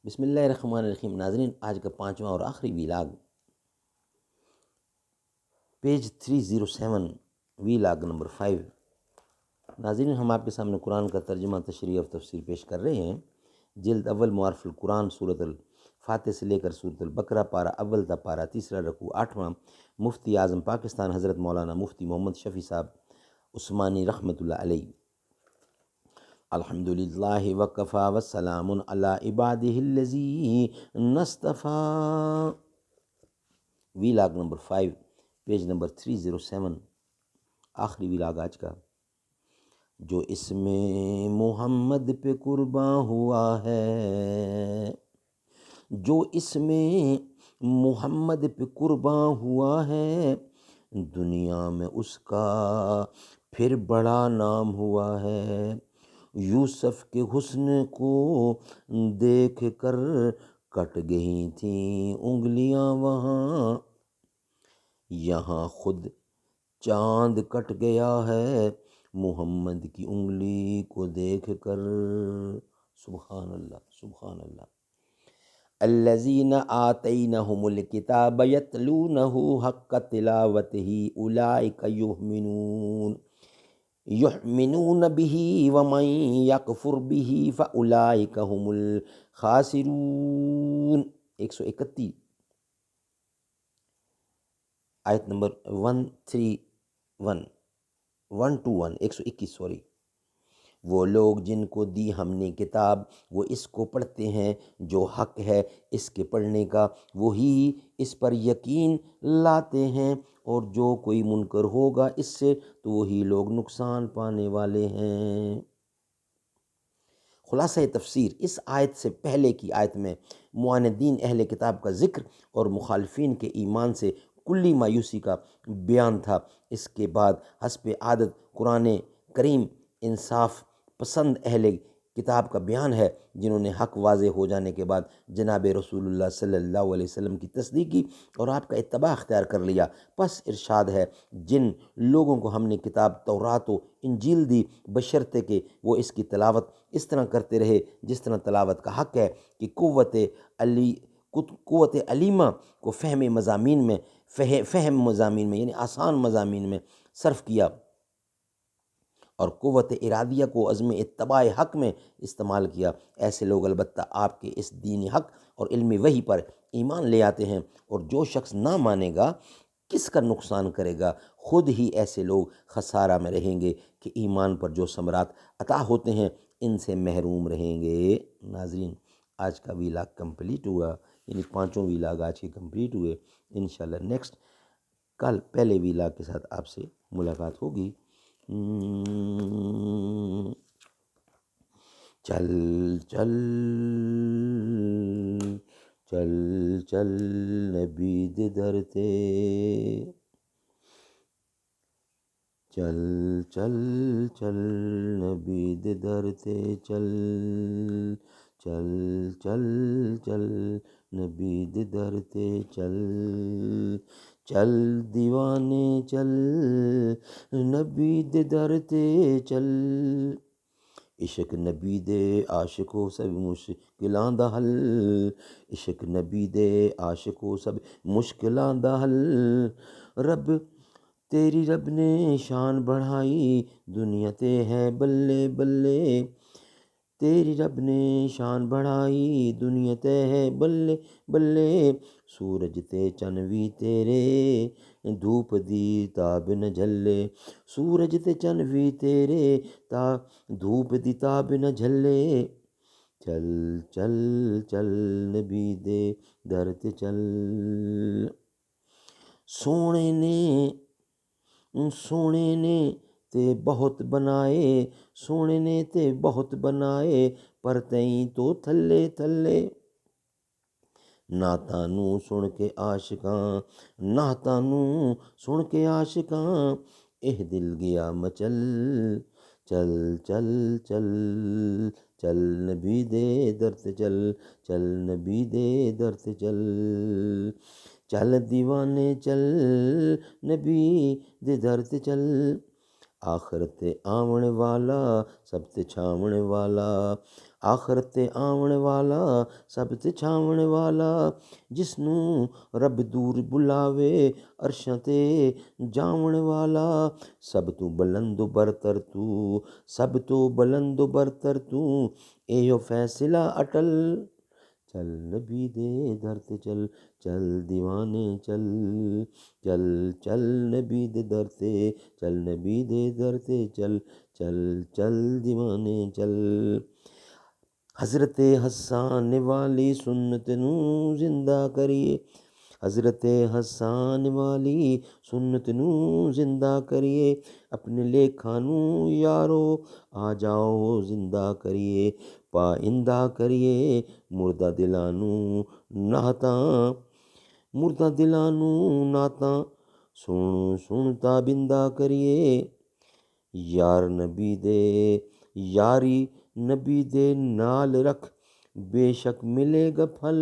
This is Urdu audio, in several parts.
بسم اللہ الرحمن الرحیم۔ ناظرین، آج کا 5واں اور آخری ویلاگ پیج 307، ویلاگ نمبر 5۔ ناظرین، ہم آپ کے سامنے قرآن کا ترجمہ، تشریح اور تفسیر پیش کر رہے ہیں۔ جلد اول، معارف القرآن، سورۃ الفاتح سے لے کر سورۃ البقرہ، پارہ اول تا پارہ تیسرا، رکوع 8واں۔ مفتی اعظم پاکستان حضرت مولانا مفتی محمد شفیع صاحب عثمانی رحمۃ اللہ علیہ۔ الحمدللہ وکفیٰ وسلام علی عبادہ الذین اصطفیٰ۔ ویلاگ نمبر 5، پیج نمبر 307، آخری ویلاگ آج کا۔ جو اس میں محمد پہ قرباں ہوا ہے، جو اس میں محمد پہ قرباں ہوا ہے، دنیا میں اس کا پھر بڑا نام ہوا ہے۔ یوسف کے حسن کو دیکھ کر کٹ گئی تھیں انگلیاں وہاں، یہاں خود چاند کٹ گیا ہے محمد کی انگلی کو دیکھ کر۔ سبحان اللہ، سبحان اللہ۔ الذین آتینہم الکتاب یتلونہ حق تلاوتہ اولئک یؤمنون بہ ومن یکفر بہ فاولئک ھم الخاسرون۔ 131، آیت نمبر 121، سوری۔ وہ لوگ جن کو دی ہم نے کتاب، وہ اس کو پڑھتے ہیں جو حق ہے اس کے پڑھنے کا، وہی اس پر یقین لاتے ہیں، اور جو کوئی منکر ہوگا اس سے تو وہی لوگ نقصان پانے والے ہیں۔ خلاصہ تفسیر، اس آیت سے پہلے کی آیت میں معاندین اہل کتاب کا ذکر اور مخالفین کے ایمان سے کلی مایوسی کا بیان تھا۔ اس کے بعد حسب عادت قرآن کریم انصاف پسند اہل کتاب کا بیان ہے، جنہوں نے حق واضح ہو جانے کے بعد جناب رسول اللہ صلی اللہ علیہ وسلم کی تصدیق کی اور آپ کا اتباع اختیار کر لیا۔ پس ارشاد ہے، جن لوگوں کو ہم نے کتاب تورات و انجیل دی، بشرطے کہ وہ اس کی تلاوت اس طرح کرتے رہے جس طرح تلاوت کا حق ہے، کہ قوت علیمہ کو فہم مضامین میں یعنی آسان مضامین میں صرف کیا، اور قوت ارادیہ کو عزم اتباع حق میں استعمال کیا۔ ایسے لوگ البتہ آپ کے اس دینی حق اور علم وحی پر ایمان لے آتے ہیں، اور جو شخص نہ مانے گا کس کا نقصان کرے گا؟ خود ہی ایسے لوگ خسارہ میں رہیں گے کہ ایمان پر جو ثمرات عطا ہوتے ہیں ان سے محروم رہیں گے۔ ناظرین، آج کا ویلاگ کمپلیٹ ہوا، یعنی 5 ویلاگ آج کے کمپلیٹ ہوئے۔ انشاءاللہ نیکسٹ کل پہلے ویلاگ کے ساتھ آپ سے ملاقات ہوگی۔ چل چل چل چل نبی دے در تے، چل چل چل نبی دے در تے، چل چل چل چل نبی دے در تے، چل چل دیوانے چل نبی دے در تے، چل عشق نبی دے عاشقو سب مشکلاں دا حل، عشق نبی دے عاشقو سب مشکلاں دا حل، رب تیری رب نے شان بڑھائی دنیا تے ہے بلے بلے، تیری رب نے شان بڑھائی دنیا تے ہے بلے بلے، سورج تے چن وی تیرے دھوپ دی تاب نہ جھلے، سورج تے چن وی تیرے دھوپ دی تاب نہ جھلے، چل چل چل نبی دے در تے چل۔ سونے نے تے بہت بنائے، سونے نے تے بہت بنائے، پر تئیں تو تھلے تھلے، نعتاں نوں سن کے عاشقاں، نعتاں نوں سن کے عاشقاں، اہ دل گیا مچل، چل چل چل چل نبی دے در تے چل، چل نبی دے در تے چل، چل دیوانے چل نبی دے در تے چل، آخرت آونے والا سب تے چھاونے والا، ਆਖਰ ਤੇ ਆਵਣ ਵਾਲਾ ਸਭ ਤੇ ਛਾਵਣ ਵਾਲਾ, ਜਿਸਨੂੰ ਰੱਬ ਦੂਰ ਬੁਲਾਵੇ ਅਰਸ਼ਾਂ ਤੇ ਜਾਵਣ ਵਾਲਾ। ਸਭ ਤੋਂ ਬੁਲੰਦ ਬਰਤਰ ਤੂੰ, ਸਭ ਤੋਂ ਬੁਲੰਦ ਬਰਤਰ ਤੂੰ, ਇਹੋ ਫੈਸਲਾ ਅਟਲ। ਚੱਲ ਨਬੀ ਦੇ ਦਰ ਤੇ ਚੱਲ, ਚੱਲ دیਵਾਨੇ ਚੱਲ, ਚੱਲ ਚੱਲ ਨਬੀ ਦੇ ਦਰ ਤੇ ਚੱਲ, ਨਬੀ ਦੇ ਦਰ ਤੇ ਚੱਲ, ਚੱਲ ਚੱਲ دیਵਾਨੇ ਚੱਲ। حضرت حسان والی سنت نوں زندہ کریے، حضرت حسان والی سنت نوں زندہ کریے، اپنے لیکھاں نوں یارو آ جاؤ زندہ کریے، پائندہ کریے مردہ دلاں نوں نعتاں، مردہ دلاں نوں نعتاں، سن سن تابندہ کریے، یار نبی دے یاری نبی دے نال رکھ، بے شک ملے گا پھل۔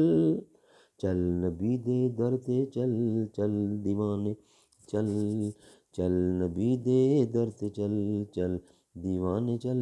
چل نبی دے در تے چل، چل دیوانے چل، چل نبی دے در تے چل، چل دیوانے چل۔